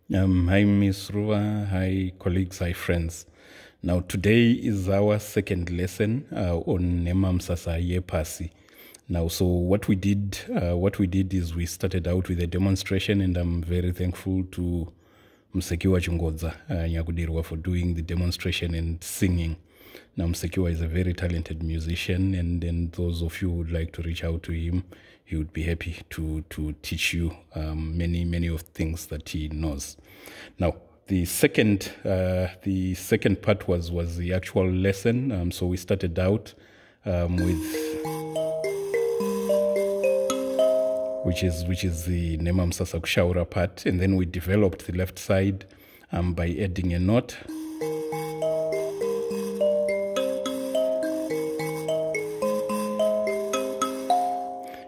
Hi, Miss Ruwa. Hi, colleagues. Hi, friends. Now, today is our second lesson on Nemam Sasa Yepasi. Now, so what we did is we started out with a demonstration, and I'm very thankful to Msekiwa Chungodza Nyakudirwa for doing the demonstration and singing. Now, Msekiwa is a very talented musician, and those of you who would like to reach out to him, he would be happy to teach you many of things that he knows. Now, the second part was the actual lesson. So we started out with which is the Nemam Sasa Kushaura part, and then we developed the left side by adding a knot.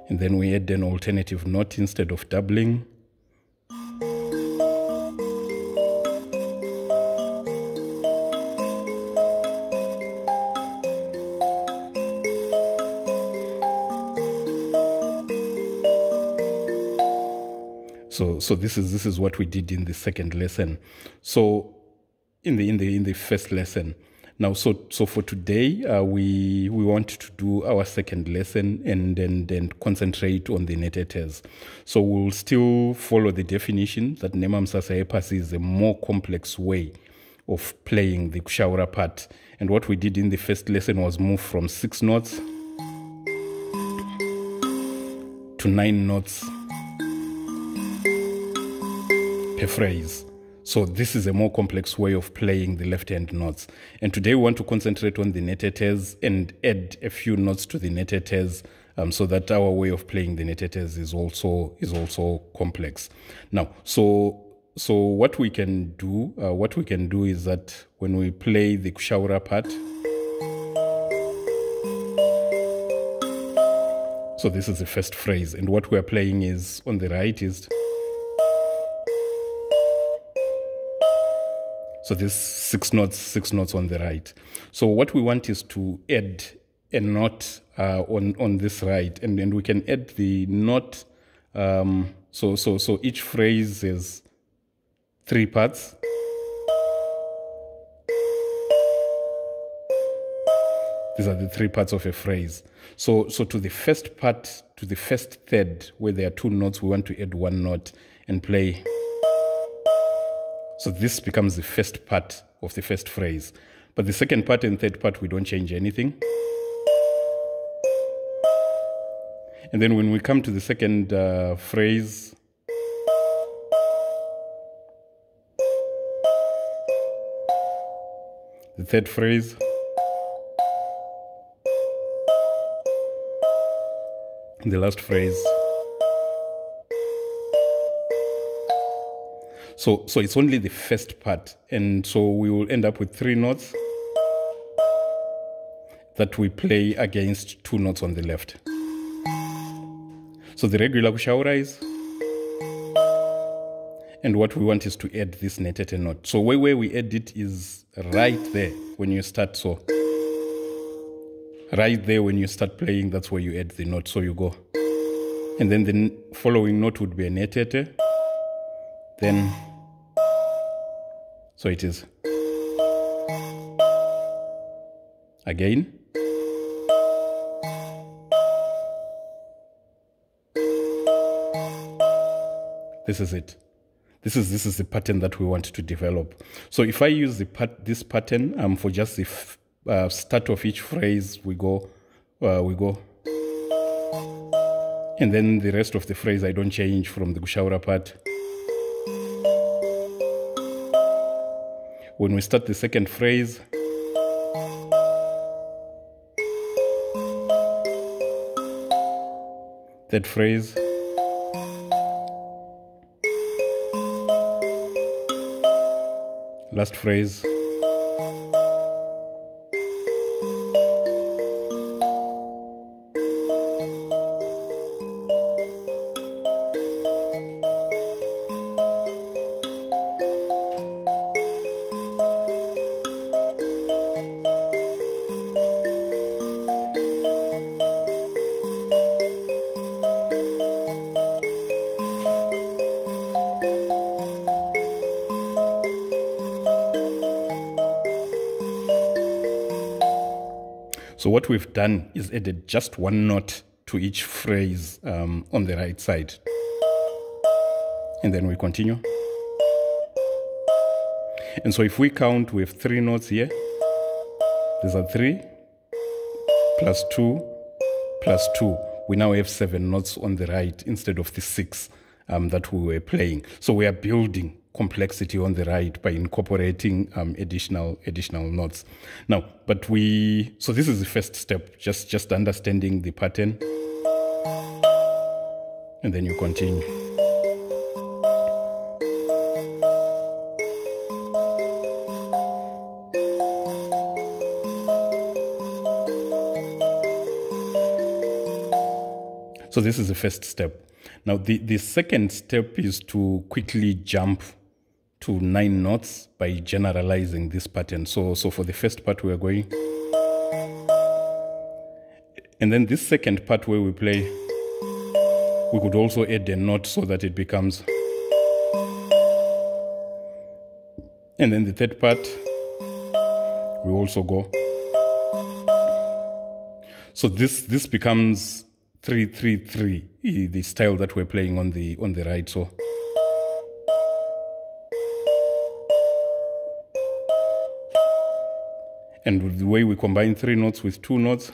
And then we add an alternative knot instead of doubling. So this is what we did in the second lesson. So in the first lesson. Now, so for today, we want to do our second lesson and concentrate on the netetes. So we'll still follow the definition that Nemam Sasa Yepasi is a more complex way of playing the Kushaura part. And what we did in the first lesson was move from 6 notes to 9 notes per phrase. So this is a more complex way of playing the left-hand notes. And today we want to concentrate on the netetes and add a few notes to the netetes so that our way of playing the netetes is also complex. Now, so what we can do is that when we play the Kushaura part, so this is the first phrase, and what we are playing is on the right is. So this 6 notes on the right. So what we want is to add a knot on this right, and we can add the knot. So each phrase has 3 parts. These are the 3 parts of a phrase. So to the first part, to the first third, where there are 2 notes, we want to add 1 knot and play. So this becomes the first part of the first phrase. But the second part and third part, we don't change anything. And then when we come to the second phrase, the third phrase, the last phrase. So it's only the first part, and so we will end up with 3 notes that we play against 2 notes on the left. So the regular Kushaura is, and what we want is to add this netete note. So where we add it is right there when you start. So right there when you start playing, that's where you add the note. So you go, and then the following note would be a netete. Then, so it is again. This is it. This is the pattern that we want to develop. So if I use this pattern for just the start of each phrase, we go, and then the rest of the phrase I don't change from the Kushaura part. When we start the second phrase, third phrase, last phrase, So what we've done is added just one note to each phrase on the right side. And then we continue. And so if we count, we have 3 notes here. These are 3 plus 2 plus 2. We now have 7 notes on the right instead of the 6 that we were playing. So we are building complexity on the right by incorporating additional notes. Now, so this is the first step, just understanding the pattern. And then you continue. So this is the first step. Now the second step is to quickly jump to 9 notes by generalizing this pattern. So for the first part we are going, and then this second part where we play, we could also add a note so that it becomes, and then the third part we also go. So this becomes 3-3-3, the style that we're playing on the right. So and with the way we combine 3 notes with 2 notes,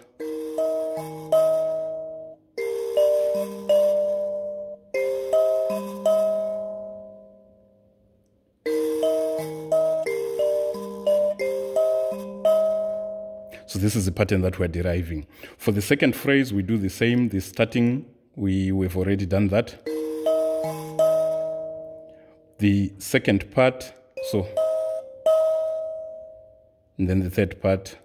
so this is the pattern that we're deriving. For the second phrase, we do the same. The starting, we've already done that. The second part, so, and then the third part.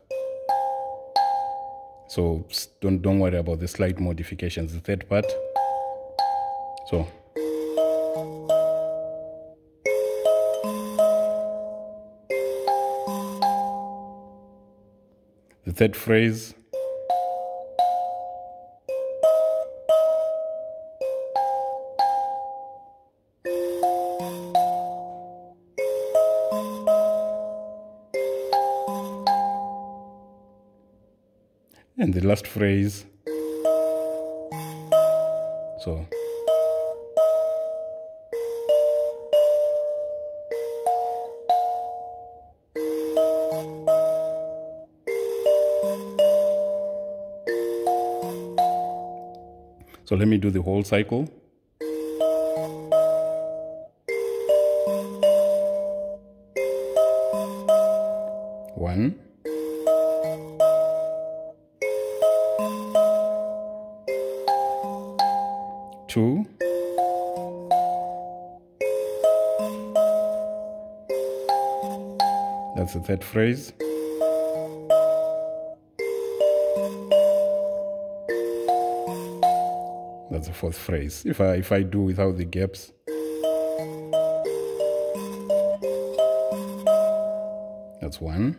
So don't worry about the slight modifications. The third part, so. The third phrase, and the last phrase, so. So let me do the whole cycle. One. Two. That's the third phrase. That's the fourth phrase. If I do without the gaps, that's 1,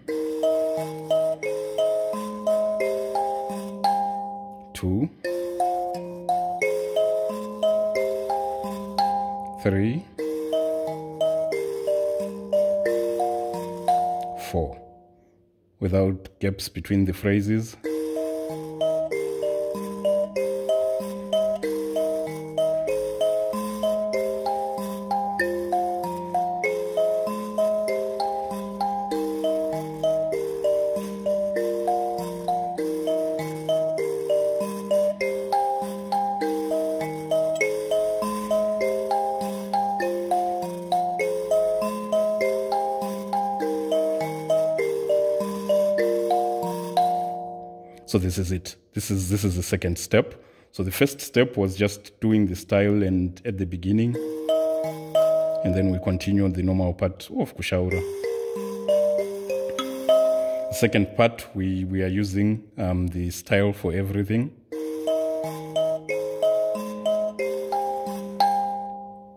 2, 3, 4. Without gaps between the phrases. So this is it. This is the second step. So the first step was just doing the style and at the beginning, and then we continue the normal part of kushaura. The second part, we are using the style for everything.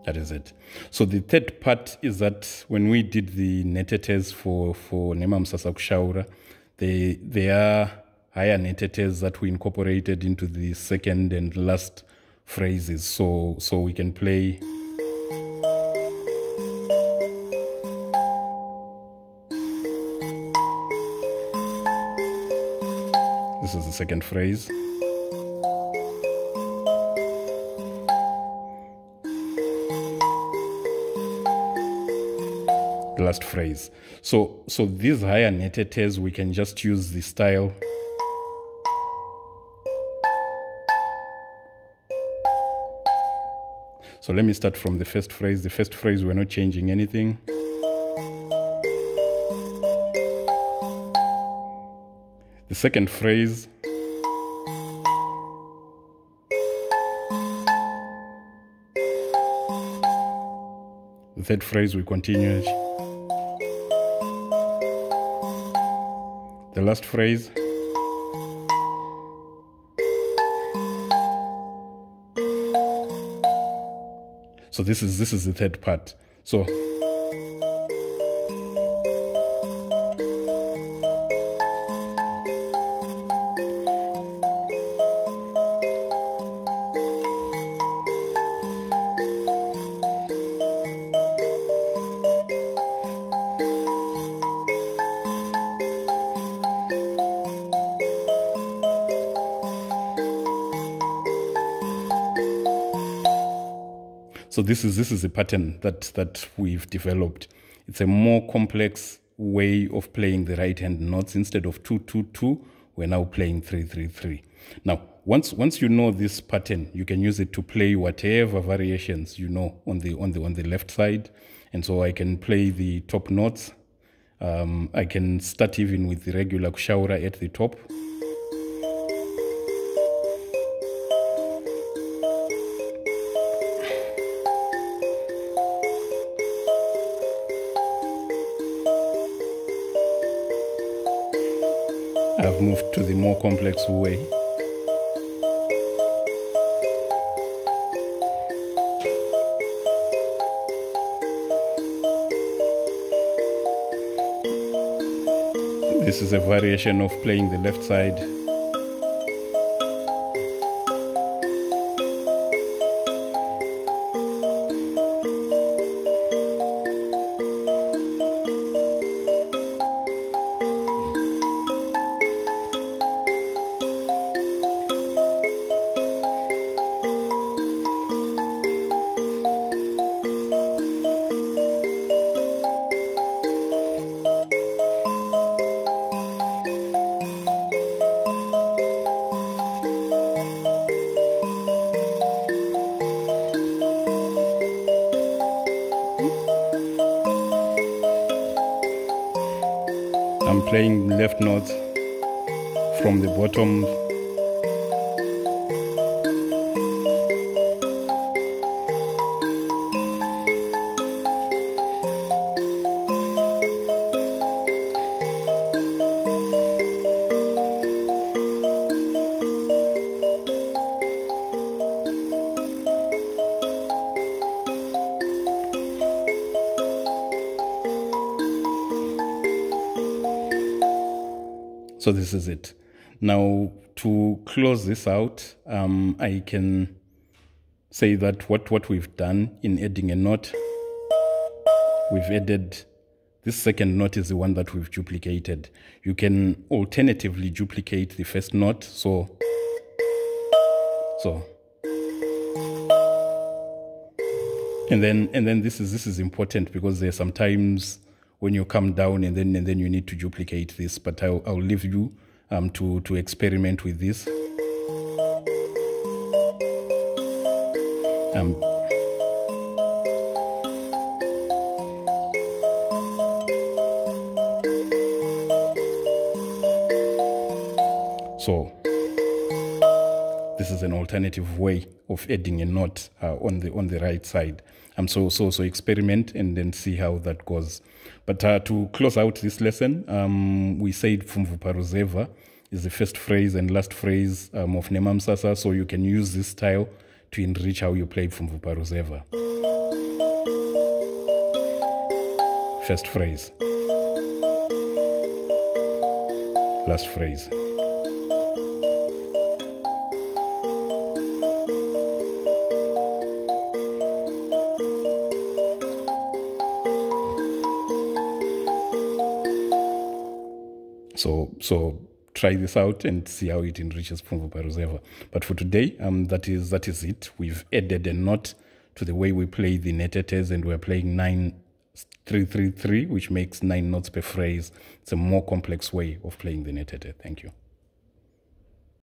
That is it. So the third part is that when we did the netetes for Nema Msasa kushaura, they are higher netetes that we incorporated into the second and last phrases, so we can play this is the second phrase. The last phrase. So these higher netetes, we can just use the style. So let me start from the first phrase. The first phrase, we're not changing anything. The second phrase, the third phrase, we continue. The last phrase, so this is the third part. So So this is a pattern that we've developed. It's a more complex way of playing the right hand notes. Instead of 2-2-2, we're now playing 3-3-3. Now, once you know this pattern, you can use it to play whatever variations you know on the left side. And so I can play the top notes. I can start even with the regular kushaura at the top. I've moved to the more complex way. This is a variation of playing the left side. I'm playing left notes from the bottom. So this is it. Now, to close this out, I can say that what we've done in adding a note, we've added this second note is the one that we've duplicated. You can alternatively duplicate the first note. So and then this is important because there's sometimes when you come down and then you need to duplicate this, but I'll leave you to experiment with this. So this is an alternative way of adding a note on the right side. So experiment and then see how that goes. But to close out this lesson, we said Pfumvuparuzeva is the first phrase and last phrase of Nemamsasa, so you can use this style to enrich how you play Pfumvuparuzeva. First phrase, last phrase. So try this out and see how it enriches Pfumvu Paruzeva. But for today, that is it. We've added a knot to the way we play the netetes, and we're playing 9-3-3-3, which makes 9 notes per phrase. It's a more complex way of playing the netete. Thank you.